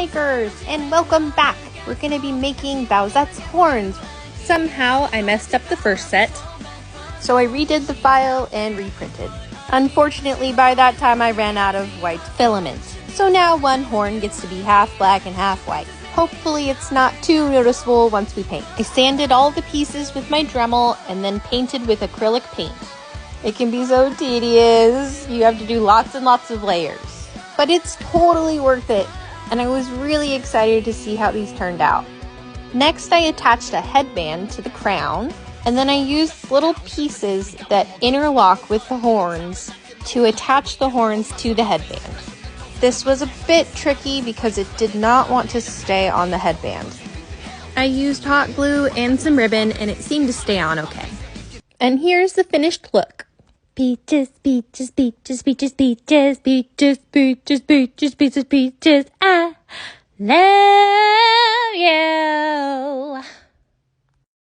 troublemakers, and welcome back. We're going to be making Bowsette's horns. Somehow I messed up the first set, so I redid the file and reprinted. Unfortunately, by that time I ran out of white filament. So now one horn gets to be half black and half white. Hopefully it's not too noticeable once we paint. I sanded all the pieces with my Dremel and then painted with acrylic paint. It can be so tedious. You have to do lots and lots of layers. But it's totally worth it, and I was really excited to see how these turned out. Next, I attached a headband to the crown, and then I used little pieces that interlock with the horns to attach the horns to the headband. This was a bit tricky because it did not want to stay on the headband. I used hot glue and some ribbon, and it seemed to stay on okay. And here's the finished look. Peaches, peaches, peaches, peaches, peaches, peaches, peaches, peaches, peaches, peaches, I love